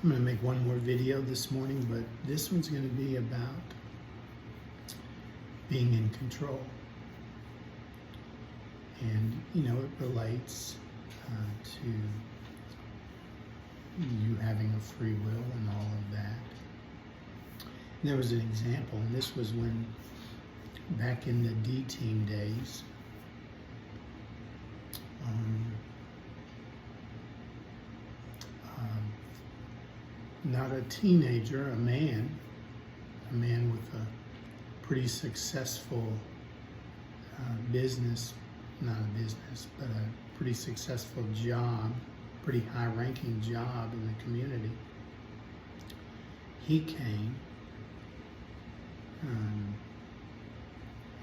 I'm going to make one more video this morning, but this one's going to be about being in control. And, it relates to you having a free will and all of that. And there was an example, and this was when, back in the D-Team days, not a teenager, a man with a pretty successful business, not a business, but a pretty successful job, pretty high-ranking job in the community. He came,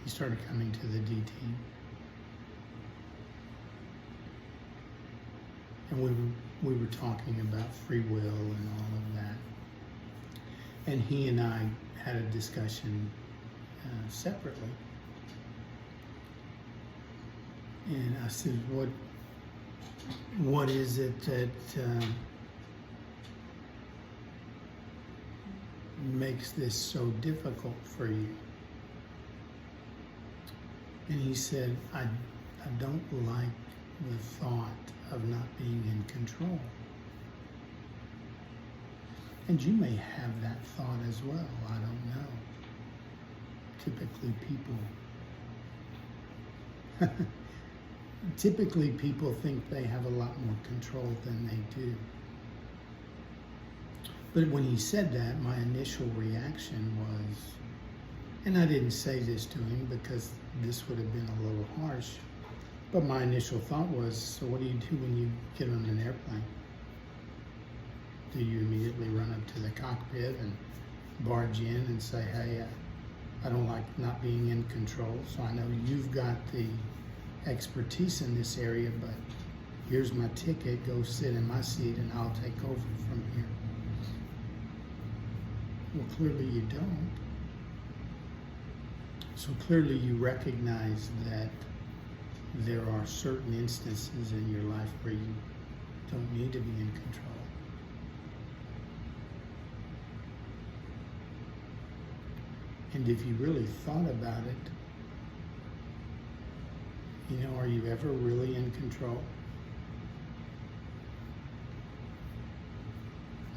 he started coming to the D-Team. And we were talking about free will and all of that. And he and I had a discussion separately. And I said, what is it that makes this so difficult for you? And he said, I don't like the thought of not being in control. And you may have that thought as well, I don't know. Typically people think they have a lot more control than they do. But when he said that, my initial reaction was, and I didn't say this to him because this would have been a little harsh, but my initial thought was, so what do you do when you get on an airplane? Do you immediately run up to the cockpit and barge in and say, hey, I don't like not being in control, so I know you've got the expertise in this area, but here's my ticket, go sit in my seat and I'll take over from here. Well, clearly you don't. So clearly you recognize that there are certain instances in your life where you don't need to be in control. And if you really thought about it, are you ever really in control?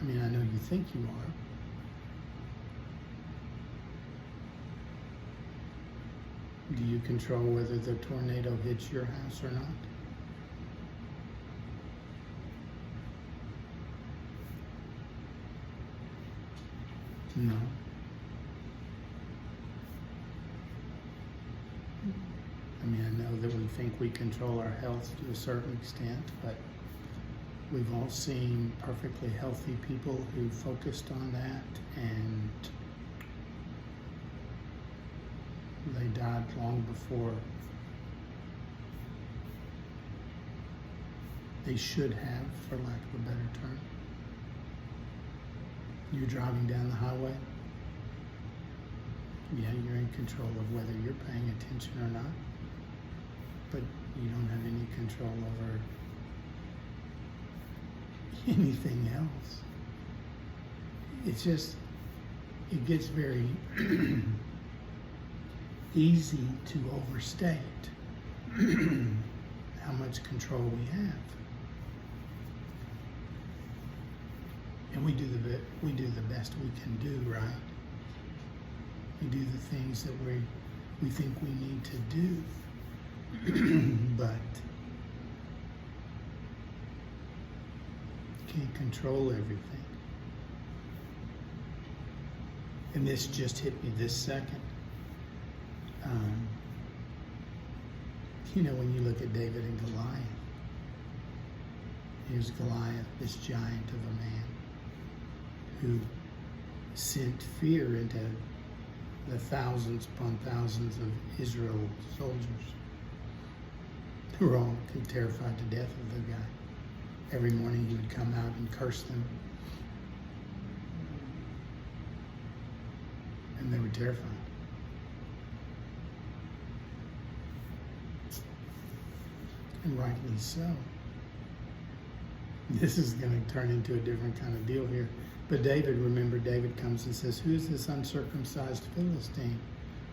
I mean, I know you think you are. Do you control whether the tornado hits your house or not? No. I mean, I know that we think we control our health to a certain extent, but we've all seen perfectly healthy people who focused on that and they died long before they should have, for lack of a better term. You're driving down the highway. Yeah, you're in control of whether you're paying attention or not, but you don't have any control over anything else. It's just, it gets very easy to overstate how much control we have. And we do the best we can do, right? We do the things that we think we need to do. But can't control everything. And this just hit me this second. When you look at David and Goliath, here's Goliath, this giant of a man who sent fear into the thousands upon thousands of Israel soldiers who were all terrified to death of the guy. Every morning he would come out and curse them, and they were terrified. And rightly so. This is going to turn into a different kind of deal here. But remember, David comes and says, "Who is this uncircumcised Philistine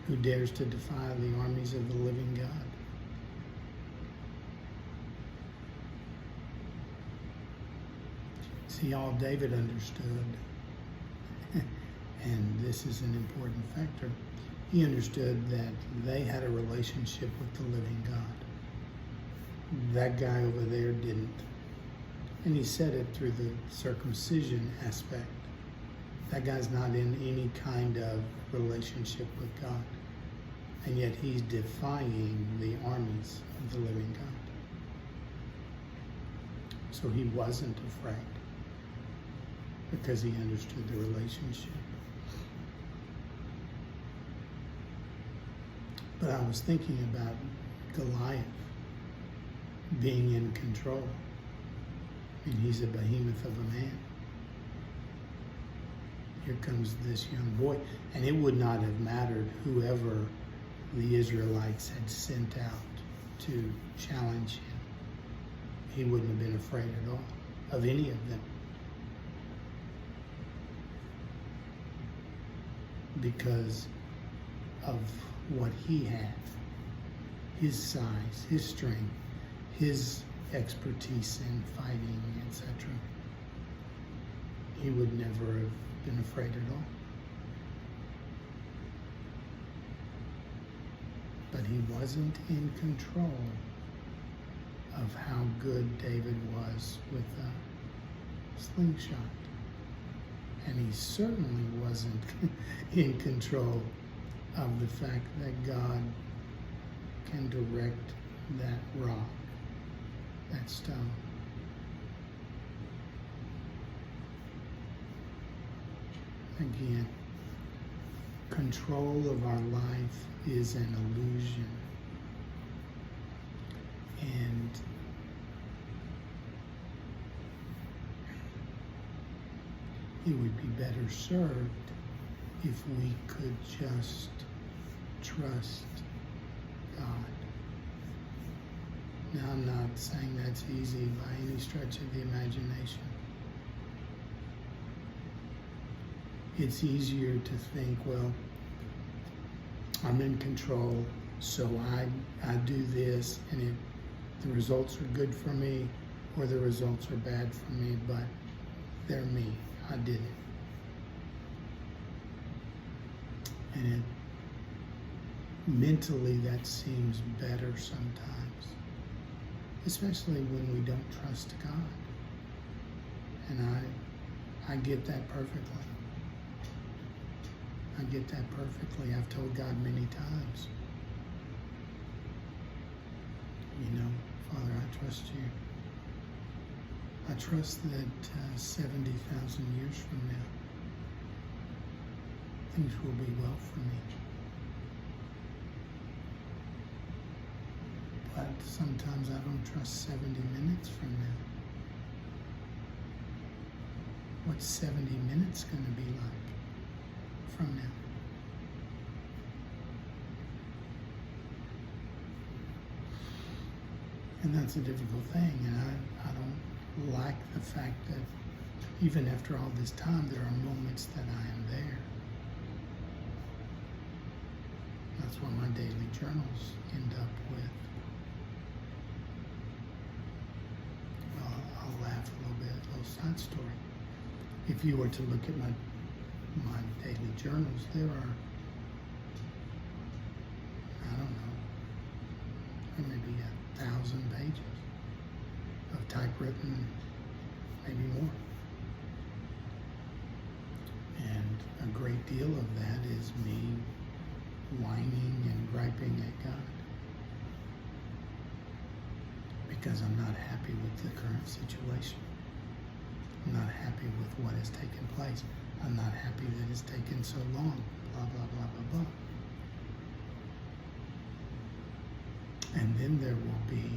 who dares to defy the armies of the living God?" See, all David understood, and this is an important factor, he understood that they had a relationship with the living God. That guy over there didn't. And he said it through the circumcision aspect. That guy's not in any kind of relationship with God. And yet he's defying the armies of the living God. So he wasn't afraid because he understood the relationship. But I was thinking about Goliath being in control. And he's a behemoth of a man. Here comes this young boy. And it would not have mattered whoever the Israelites had sent out to challenge him. He wouldn't have been afraid at all of any of them. Because of what he had. His size, his strength, his expertise in fighting, etc. He would never have been afraid at all. But he wasn't in control of how good David was with a slingshot. And he certainly wasn't in control of the fact that God can direct that rock, that stone. Again, control of our life is an illusion. And it would be better served if we could just trust God. Now, I'm not saying that's easy by any stretch of the imagination. It's easier to think, well, I'm in control, so I do this, and the results are good for me, or the results are bad for me, but they're me. I did it. And mentally, that seems better sometimes, especially when we don't trust God. And I get that perfectly. I get that perfectly. I've told God many times, you know, Father, I trust you. I trust that 70,000 years from now, things will be well for me. But sometimes I don't trust 70 minutes from now. What's 70 minutes going to be like from now? And that's a difficult thing, and I don't like the fact that even after all this time, there are moments that I am there. That's what my daily journals end up with. Well, I'll laugh a little bit, a little side story. If you were to look at my daily journals, there are, I don't know, there may be 1,000 pages of typewritten, maybe more. And a great deal of that is me whining and griping at God because I'm not happy with the current situation. I'm not happy with what has taken place. I'm not happy that it's taken so long, blah, blah, blah, blah, blah. And then there will be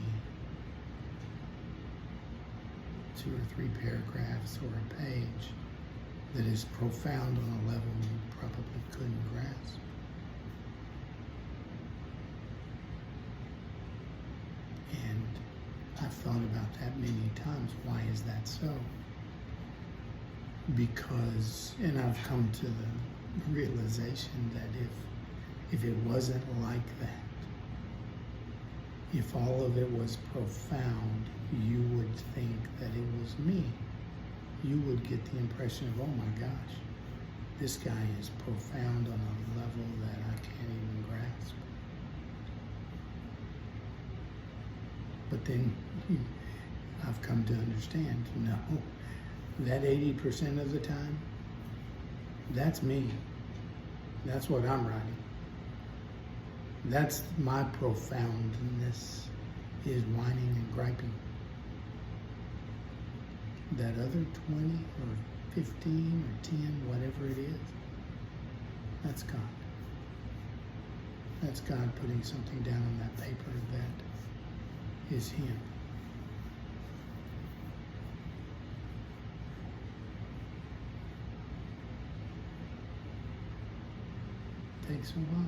2 or 3 paragraphs or a page that is profound on a level you probably couldn't grasp. And I've thought about that many times. Why is that so? Because, and I've come to the realization that if it wasn't like that, if all of it was profound, you would think that it was me. You would get the impression of, oh my gosh, this guy is profound on a level that I can't even grasp. But then I've come to understand, no, that 80% of the time, that's me. That's what I'm writing. That's my profoundness, is whining and griping. That other 20 or 15 or 10, whatever it is, that's God. That's God putting something down on that paper that is Him. Takes a while.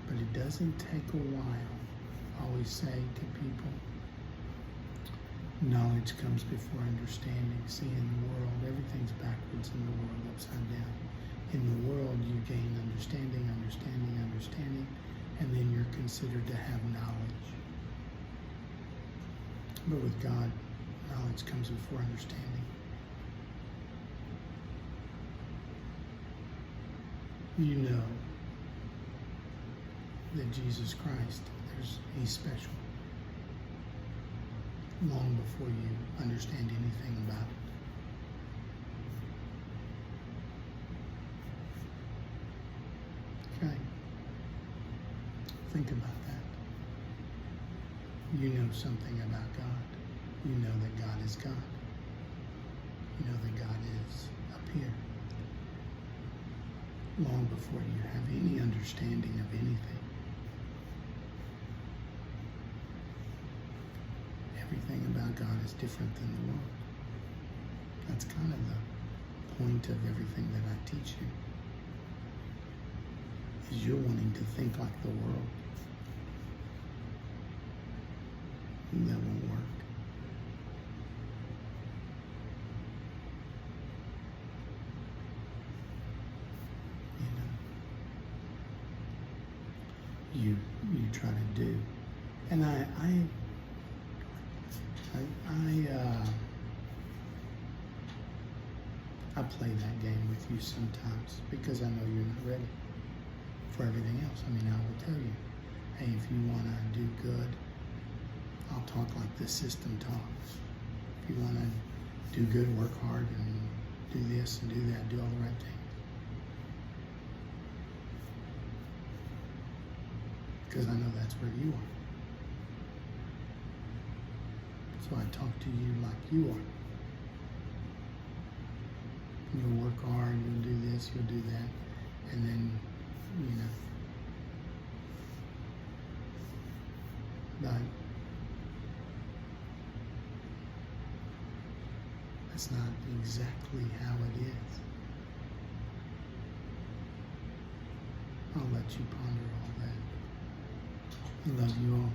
But it doesn't take a while. I always say to people, knowledge comes before understanding. See, in the world, everything's backwards in the world, upside down. In the world, you gain understanding, and then you're considered to have knowledge. But with God, knowledge comes before understanding. You know that Jesus Christ, He's special long before you understand anything about it. Okay. Think about that. You know something about God. You know that God is God. You know that God is up here. Long before you have any understanding of anything. Everything about God is different than the world. That's kind of the point of everything that I teach you. Is you're wanting to think like the world. And that won't work. You try to do. And I play that game with you sometimes because I know you're not ready for everything else. I mean, I will tell you, hey, if you want to do good, I'll talk like the system talks. If you want to do good, work hard and do this and do that, do all the right things. Because I know that's where you are. So I talk to you like you are. You'll work hard, you'll do this, you'll do that, and then, but that's not exactly how it is. I'll let you ponder all that. I love you all.